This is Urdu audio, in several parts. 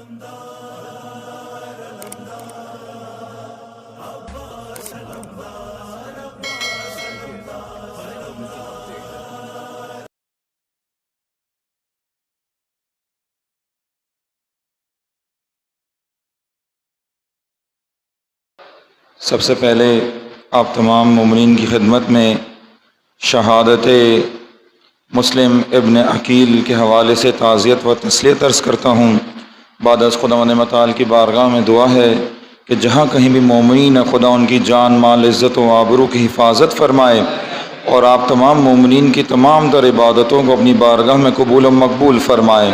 سب سے پہلے آپ تمام مومنین کی خدمت میں شہادت مسلم ابن عقیل کے حوالے سے تعزیت و تسلیت عرض کرتا ہوں۔ بعد از خداوند متعال کی بارگاہ میں دعا ہے کہ جہاں کہیں بھی مومنین خدا ان کی جان مال عزت و آبرو کی حفاظت فرمائے، اور آپ تمام مومنین کی تمام تر عبادتوں کو اپنی بارگاہ میں قبول و مقبول فرمائے۔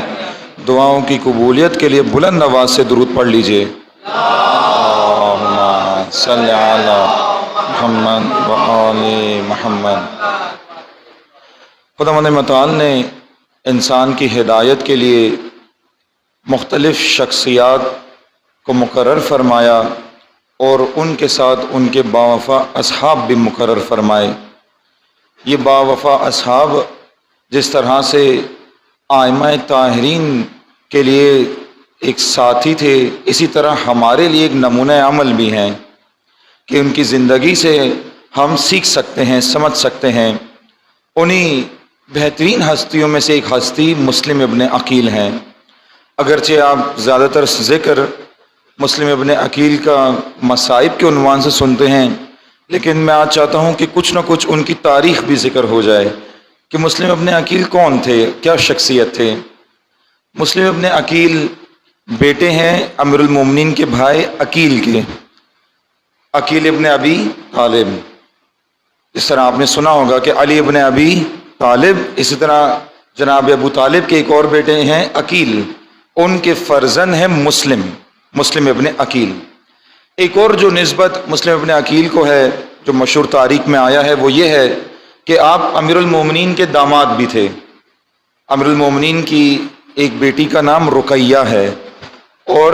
دعاؤں کی قبولیت کے لیے بلند آواز سے درود پڑھ لیجئے۔ اللہم صلی علی محمد و آل محمد۔ خداوند متعال نے انسان کی ہدایت کے لیے مختلف شخصیات کو مقرر فرمایا اور ان کے ساتھ ان کے باوفا اصحاب بھی مقرر فرمائے۔ یہ باوفا اصحاب جس طرح سے ائمہ طاہرین کے لیے ایک ساتھی تھے، اسی طرح ہمارے لیے ایک نمونہ عمل بھی ہیں کہ ان کی زندگی سے ہم سیکھ سکتے ہیں، سمجھ سکتے ہیں۔ انہی بہترین ہستیوں میں سے ایک ہستی مسلم ابن عقیل ہیں۔ اگرچہ آپ زیادہ تر ذکر مسلم ابن عقیل کا مصائب کے عنوان سے سنتے ہیں، لیکن میں آج چاہتا ہوں کہ کچھ نہ کچھ ان کی تاریخ بھی ذکر ہو جائے کہ مسلم ابن عقیل کون تھے، کیا شخصیت تھے۔ مسلم ابن عقیل بیٹے ہیں امیر المومنین کے بھائی عقیل کے، عقیل ابن ابی طالب۔ اس طرح آپ نے سنا ہوگا کہ علی ابن ابی طالب، اسی طرح جناب ابو طالب کے ایک اور بیٹے ہیں عقیل، ان کے فرزند ہیں مسلم ابن عقیل۔ ایک اور جو نسبت مسلم ابن عقیل کو ہے جو مشہور تاریخ میں آیا ہے وہ یہ ہے کہ آپ امیر المومنین کے داماد بھی تھے۔ امیر المومنین کی ایک بیٹی کا نام رقیہ ہے، اور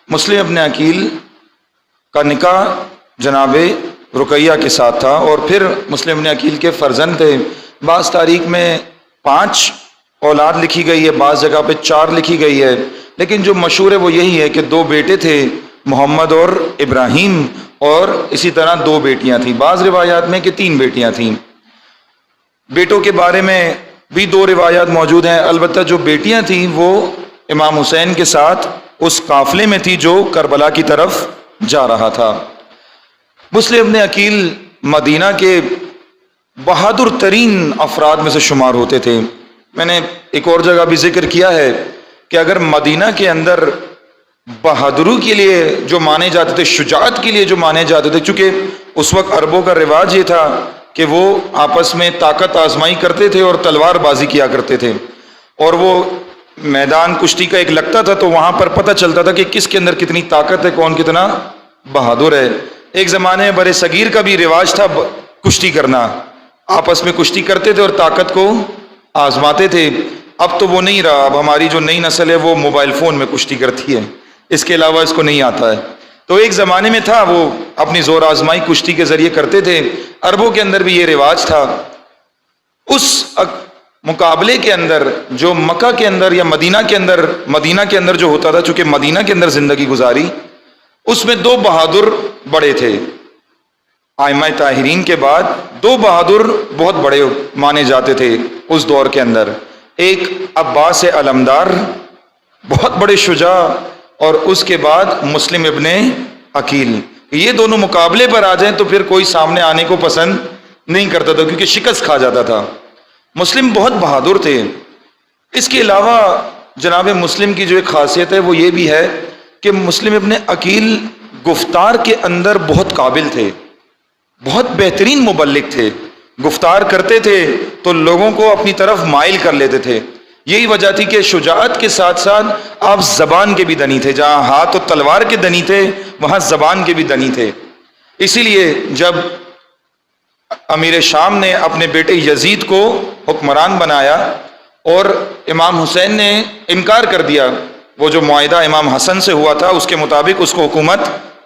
مسلم ابن عقیل کا نکاح جناب رقیہ کے ساتھ تھا، اور پھر مسلم ابن عقیل کے فرزند تھے۔ بعض تاریخ میں 5 اولاد لکھی گئی ہے، بعض جگہ پہ 4 لکھی گئی ہے، لیکن جو مشہور ہے وہ یہی ہے کہ 2 بیٹے تھے، محمد اور ابراہیم، اور اسی طرح 2 بیٹیاں تھیں۔ بعض روایات میں کہ 3 بیٹیاں تھیں۔ بیٹوں کے بارے میں بھی 2 روایات موجود ہیں، البتہ جو بیٹیاں تھیں وہ امام حسین کے ساتھ اس قافلے میں تھی جو کربلا کی طرف جا رہا تھا۔ مسلم ابن عقیل مدینہ کے بہادر ترین افراد میں سے شمار ہوتے تھے۔ میں نے ایک اور جگہ بھی ذکر کیا ہے کہ اگر مدینہ کے اندر بہادری کے لیے جو مانے جاتے تھے، شجاعت کے لیے جو مانے جاتے تھے، چونکہ اس وقت عربوں کا رواج یہ تھا کہ وہ آپس میں طاقت آزمائی کرتے تھے اور تلوار بازی کیا کرتے تھے، اور وہ میدان کشتی کا ایک لگتا تھا تو وہاں پر پتہ چلتا تھا کہ کس کے اندر کتنی طاقت ہے، کون کتنا بہادر ہے۔ ایک زمانے میں برِ صغیر کا بھی رواج تھا کشتی کرنا، آپس میں کشتی کرتے تھے اور طاقت کو آزماتے تھے۔ اب تو وہ نہیں رہا، اب ہماری جو نئی نسل ہے وہ موبائل فون میں کشتی کرتی ہے، اس کے علاوہ اس کو نہیں آتا ہے۔ تو ایک زمانے میں تھا وہ اپنی زور آزمائی کشتی کے ذریعے کرتے تھے، عربوں کے اندر بھی یہ رواج تھا۔ اس مقابلے کے اندر جو مکہ کے اندر یا مدینہ کے اندر جو ہوتا تھا، چونکہ مدینہ کے اندر زندگی گزاری، اس میں 2 بہادر بڑے تھے۔ ائمہ طاہرین کے بعد 2 بہادر بہت بڑے مانے جاتے تھے اس دور کے اندر، ایک عباس علمدار بہت بڑے شجاع، اور اس کے بعد مسلم ابن عقیل۔ یہ دونوں مقابلے پر آ جائیں تو پھر کوئی سامنے آنے کو پسند نہیں کرتا تھا، کیونکہ شکست کھا جاتا تھا۔ مسلم بہت بہادر تھے۔ اس کے علاوہ جناب مسلم کی جو ایک خاصیت ہے وہ یہ بھی ہے کہ مسلم ابن عقیل گفتار کے اندر بہت قابل تھے، بہت بہترین مبلغ تھے، گفتار کرتے تھے تو لوگوں کو اپنی طرف مائل کر لیتے تھے۔ یہی وجہ تھی کہ شجاعت کے ساتھ ساتھ آپ زبان کے بھی دنی تھے، جہاں ہاتھ و تلوار کے دنی تھے وہاں زبان کے بھی دنی تھے۔ اسی لیے جب امیر شام نے اپنے بیٹے یزید کو حکمران بنایا اور امام حسین نے انکار کر دیا، وہ جو معاہدہ امام حسن سے ہوا تھا اس کے مطابق اس کو حکومت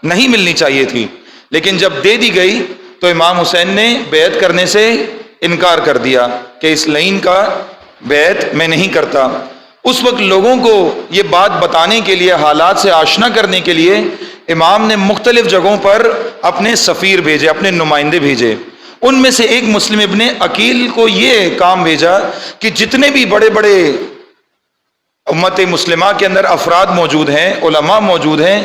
نہیں ملنی چاہیے تھی، لیکن جب دے دی گئی تو امام حسین نے بیعت کرنے سے انکار کر دیا کہ اس لعین کا بیعت میں نہیں کرتا۔ اس وقت لوگوں کو یہ بات بتانے کے لیے، حالات سے آشنا کرنے کے لیے امام نے مختلف جگہوں پر اپنے سفیر بھیجے، اپنے نمائندے بھیجے۔ ان میں سے ایک مسلم ابن عقیل کو یہ کام بھیجا کہ جتنے بھی بڑے بڑے امت مسلمہ کے اندر افراد موجود ہیں، علماء موجود ہیں،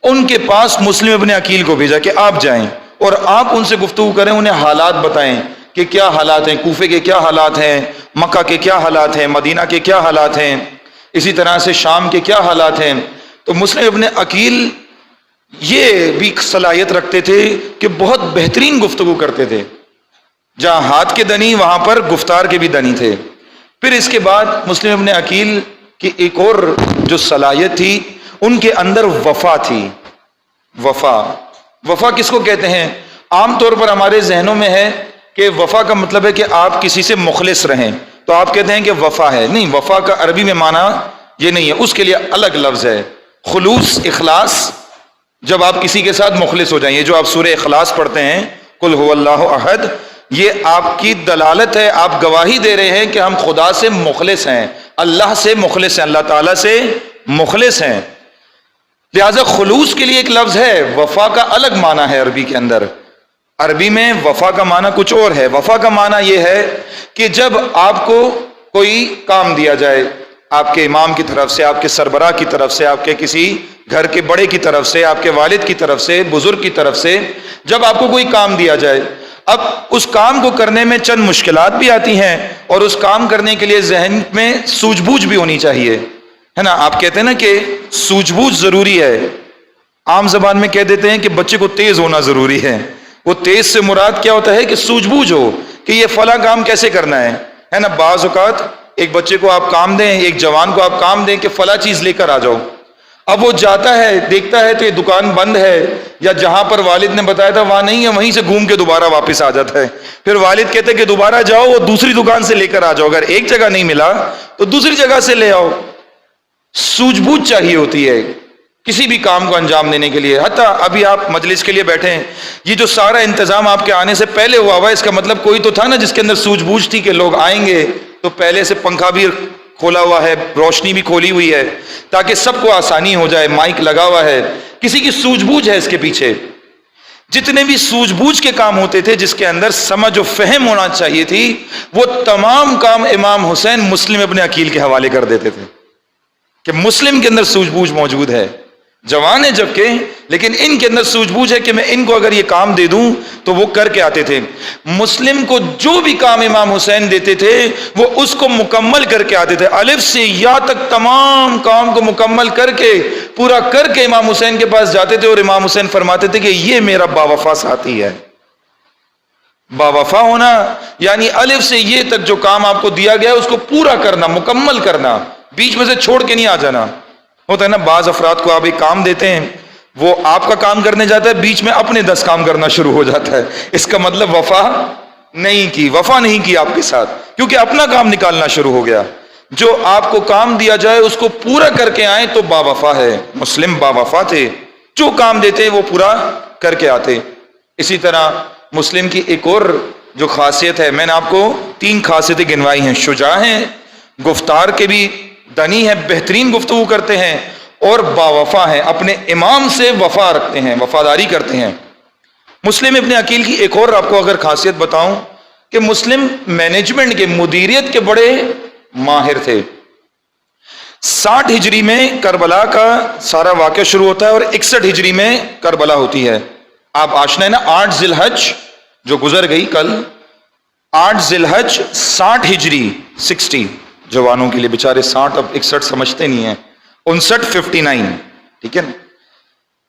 ان کے پاس مسلم ابن عقیل کو بھیجا کہ آپ جائیں اور آپ ان سے گفتگو کریں، انہیں حالات بتائیں کہ کیا حالات ہیں، کوفے کے کیا حالات ہیں، مکہ کے کیا حالات ہیں، مدینہ کے کیا حالات ہیں، اسی طرح سے شام کے کیا حالات ہیں۔ تو مسلم ابن عقیل یہ بھی صلاحیت رکھتے تھے کہ بہت بہترین گفتگو کرتے تھے، جہاں ہاتھ کے دنی وہاں پر گفتار کے بھی دنی تھے۔ پھر اس کے بعد مسلم ابن عقیل کی ایک اور جو صلاحیت تھی، ان کے اندر وفا تھی۔ وفا کس کو کہتے ہیں؟ عام طور پر ہمارے ذہنوں میں ہے کہ وفا کا مطلب ہے کہ آپ کسی سے مخلص رہیں، تو آپ کہتے ہیں کہ وفا ہے۔ نہیں، وفا کا عربی میں معنی یہ نہیں ہے، اس کے لیے الگ لفظ ہے، خلوص، اخلاص۔ جب آپ کسی کے ساتھ مخلص ہو جائیں، یہ جو آپ سورہ اخلاص پڑھتے ہیں، قل هو اللہ احد، یہ آپ کی دلالت ہے، آپ گواہی دے رہے ہیں کہ ہم خدا سے مخلص ہیں، اللہ سے مخلص ہیں، اللہ تعالیٰ سے مخلص ہیں۔ لہذا خلوص کے لیے ایک لفظ ہے، وفا کا الگ معنی ہے عربی کے اندر۔ عربی میں وفا کا معنی کچھ اور ہے۔ وفا کا معنی یہ ہے کہ جب آپ کو کوئی کام دیا جائے، آپ کے امام کی طرف سے، آپ کے سربراہ کی طرف سے، آپ کے کسی گھر کے بڑے کی طرف سے، آپ کے والد کی طرف سے، بزرگ کی طرف سے، جب آپ کو کوئی کام دیا جائے، اب اس کام کو کرنے میں چند مشکلات بھی آتی ہیں، اور اس کام کرنے کے لیے ذہن میں سوجھ بوجھ بھی ہونی چاہیے، ہے نا؟ آپ کہتے ہیں نا کہ سوجھ بوجھ ضروری ہے، عام زبان میں کہہ دیتے ہیں کہ بچے کو تیز ہونا ضروری ہے۔ وہ تیز سے مراد کیا ہوتا ہے کہ سوجھ بوجھ ہو کہ یہ فلاں کام کیسے کرنا ہے نا؟ بعض اوقات ایک بچے کو آپ کام دیں، ایک جوان کو آپ کام دیں کہ فلاں چیز لے کر آ جاؤ، اب وہ جاتا ہے، دیکھتا ہے تو یہ دکان بند ہے، یا جہاں پر والد نے بتایا تھا وہاں نہیں ہے، وہیں سے گھوم کے دوبارہ واپس آ جاتا ہے۔ پھر والد کہتے ہیں کہ دوبارہ جاؤ، وہ دوسری دکان سے لے کر آ جاؤ، اگر ایک جگہ نہیں ملا تو دوسری جگہ سے لے آؤ۔ سوجھ بوجھ چاہیے ہوتی ہے کسی بھی کام کو انجام دینے کے لیے۔ حتیٰ ابھی آپ مجلس کے لیے بیٹھے ہیں، یہ جو سارا انتظام آپ کے آنے سے پہلے ہوا ہوا ہے، اس کا مطلب کوئی تو تھا نا جس کے اندر سوجھ بوجھ تھی کہ لوگ آئیں گے، تو پہلے سے پنکھا بھی کھولا ہوا ہے، روشنی بھی کھولی ہوئی ہے تاکہ سب کو آسانی ہو جائے، مائک لگا ہوا ہے، کسی کی سوجھ بوجھ ہے اس کے پیچھے۔ جتنے بھی سوجھ بوجھ کے کام ہوتے تھے جس کے اندر سمجھ و فہم ہونا چاہیے تھی، وہ تمام کام امام حسین مسلم ابن عقیل کے حوالے کر دیتے تھے کہ مسلم کے اندر سوجھ بوجھ موجود ہے، جوان ہے جبکہ، لیکن ان کے اندر سوجھ بوجھ ہے کہ میں ان کو اگر یہ کام دے دوں تو وہ کر کے آتے تھے۔ مسلم کو جو بھی کام امام حسین دیتے تھے وہ اس کو مکمل کر کے آتے تھے، الف سے یا تک تمام کام کو مکمل کر کے، پورا کر کے امام حسین کے پاس جاتے تھے، اور امام حسین فرماتے تھے کہ یہ میرا باوفا ساتھی ہے۔ باوفا ہونا یعنی الف سے یہ تک جو کام آپ کو دیا گیا ہے اس کو پورا کرنا، مکمل کرنا، بیچ میں سے چھوڑ کے نہیں آ جانا۔ ہوتا ہے نا بعض افراد کو آپ ایک کام دیتے ہیں، وہ آپ کا کام کرنے جاتا ہے، بیچ میں اپنے 10 کام کرنا شروع ہو جاتا ہے، اس کا مطلب وفا نہیں کی آپ کے ساتھ، کیونکہ اپنا کام نکالنا شروع ہو گیا۔ جو آپ کو کام دیا جائے اس کو پورا کر کے آئیں تو باوفا ہے۔ مسلم باوفا تھے، جو کام دیتے وہ پورا کر کے آتے۔ اسی طرح مسلم کی ایک اور جو خاصیت ہے، میں نے آپ کو 3 خاصیتیں گنوائی ہیں، شجاع ہیں، گفتار کے بھی دنی ہے، بہترین گفتگو کرتے ہیں، اور باوفا ہیں، اپنے امام سے وفا رکھتے ہیں، وفاداری کرتے ہیں۔ مسلم ابن عقیل کی ایک اور آپ کو اگر خاصیت بتاؤں کہ مسلم مینجمنٹ کے، مدیریت کے بڑے ماہر تھے۔ 60 ہجری میں کربلا کا سارا واقعہ شروع ہوتا ہے اور 61 ہجری میں کربلا ہوتی ہے۔ آپ آشنا ہے نا، 8 ذی الحج جو گزر گئی کل، 8 ذی الحج 60 ہجری 60، جوانوں کے لیے بےچارے 60 اب 61 سمجھتے نہیں ہیں، 59 ٹھیک ہے نا۔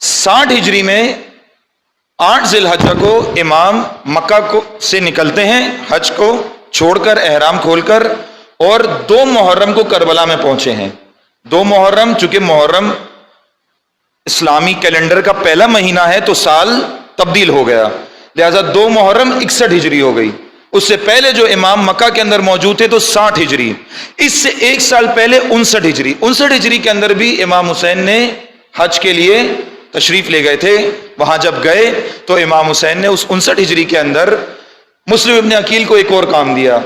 60 ہجری میں 8 ذی الحجہ کو امام مکہ کو سے نکلتے ہیں، حج کو چھوڑ کر، احرام کھول کر، اور 2 محرم کو کربلا میں پہنچے ہیں۔ 2 محرم، چونکہ محرم اسلامی کیلنڈر کا پہلا مہینہ ہے تو سال تبدیل ہو گیا، لہذا 2 محرم 61 ہجری ہو گئی۔ اس سے پہلے جو امام مکہ کے اندر موجود تھے تو 60 ہجری، اس سے 1 سال پہلے 59 ہجری۔ 59 ہجری کے اندر بھی امام حسین نے حج کے لیے تشریف لے گئے تھے۔ وہاں جب گئے تو امام حسین نے اس 59 ہجری کے اندر مسلم ابن عقیل کو ایک اور کام دیا،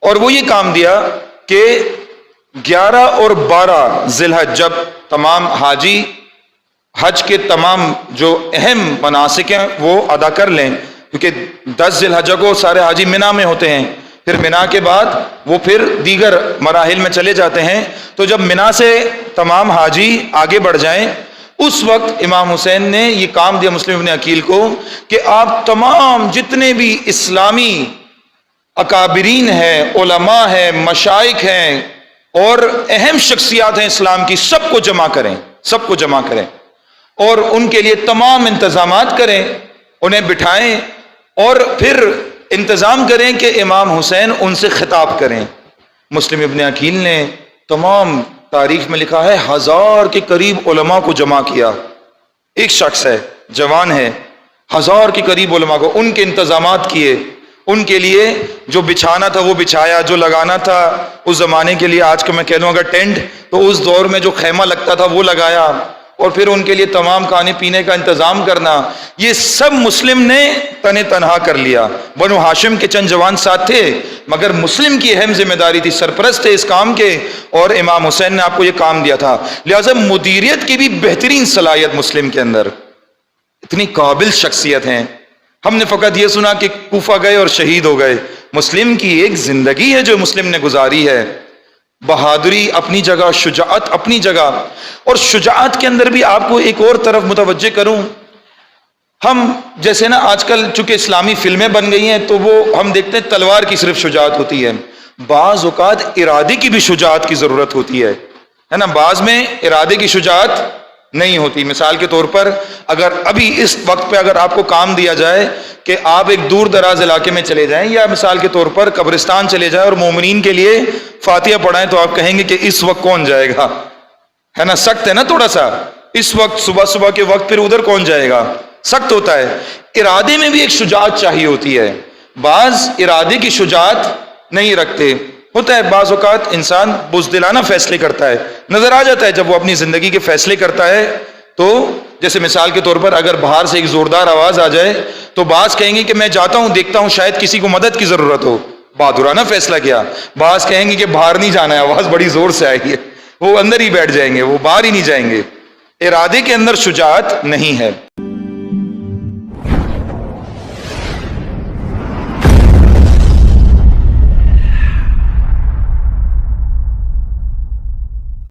اور وہ یہ کام دیا کہ 11 اور 12 ذی الحج جب تمام حاجی حج کے تمام جو اہم مناسک ہیں وہ ادا کر لیں، کیونکہ 10 ذی الحجہ کو سارے حاجی منا میں ہوتے ہیں، پھر منا کے بعد وہ پھر دیگر مراحل میں چلے جاتے ہیں، تو جب منا سے تمام حاجی آگے بڑھ جائیں اس وقت امام حسین نے یہ کام دیا مسلم ابن عقیل کو کہ آپ تمام جتنے بھی اسلامی اکابرین ہیں، علماء ہیں، مشائخ ہیں اور اہم شخصیات ہیں اسلام کی، سب کو جمع کریں اور ان کے لیے تمام انتظامات کریں، انہیں بٹھائیں اور پھر انتظام کریں کہ امام حسین ان سے خطاب کریں۔ مسلم ابن عقیل نے تمام تاریخ میں لکھا ہے 1000 کے قریب علماء کو جمع کیا، ایک شخص ہے جوان ہے، 1000 کے قریب علماء کو ان کے انتظامات کیے، ان کے لیے جو بچھانا تھا وہ بچھایا، جو لگانا تھا اس زمانے کے لیے آج کا میں کہہ دوں اگر ٹینٹ تو اس دور میں جو خیمہ لگتا تھا وہ لگایا، اور پھر ان کے لیے تمام کھانے پینے کا انتظام کرنا، یہ سب مسلم نے تنہا کر لیا۔ بنو ہاشم کے چند جوان ساتھ تھے مگر مسلم کی اہم ذمہ داری تھی، سرپرست تھے اس کام کے، اور امام حسین نے آپ کو یہ کام دیا تھا، لہذا مدیریت کی بھی بہترین صلاحیت مسلم کے اندر، اتنی قابل شخصیت ہیں۔ ہم نے فقط یہ سنا کہ کوفہ گئے اور شہید ہو گئے، مسلم کی ایک زندگی ہے جو مسلم نے گزاری ہے، بہادری اپنی جگہ، شجاعت اپنی جگہ، اور شجاعت کے اندر بھی آپ کو ایک اور طرف متوجہ کروں، ہم جیسے نا آج کل چونکہ اسلامی فلمیں بن گئی ہیں تو وہ ہم دیکھتے ہیں تلوار کی صرف شجاعت ہوتی ہے، بعض اوقات ارادے کی بھی شجاعت کی ضرورت ہوتی ہے نا، بعض میں ارادے کی شجاعت نہیں ہوتی۔ مثال کے طور پر اگر ابھی اس وقت پہ اگر آپ کو کام دیا جائے کہ آپ ایک دور دراز علاقے میں چلے جائیں یا مثال کے طور پر قبرستان چلے جائیں اور مومنین کے لیے فاتحہ پڑھائیں، تو آپ کہیں گے کہ اس وقت کون جائے گا، ہے نا، سخت ہے نا تھوڑا سا، اس وقت صبح کے وقت پھر ادھر کون جائے گا، سخت ہوتا ہے۔ ارادے میں بھی ایک شجاعت چاہیے ہوتی ہے، بعض ارادے کی شجاعت نہیں رکھتے، ہوتا ہے بعض اوقات انسان بزدلانہ فیصلے کرتا ہے، نظر آ جاتا ہے جب وہ اپنی زندگی کے فیصلے کرتا ہے، تو جیسے مثال کے طور پر اگر باہر سے ایک زوردار آواز آ جائے تو بعض کہیں گے کہ میں جاتا ہوں دیکھتا ہوں شاید کسی کو مدد کی ضرورت ہو، بہادرانہ فیصلہ کیا۔ بعض کہیں گے کہ باہر نہیں جانا ہے، آواز بڑی زور سے آئی ہے، وہ اندر ہی بیٹھ جائیں گے، وہ باہر ہی نہیں جائیں گے۔ ارادے کے اندر شجاعت نہیں ہے۔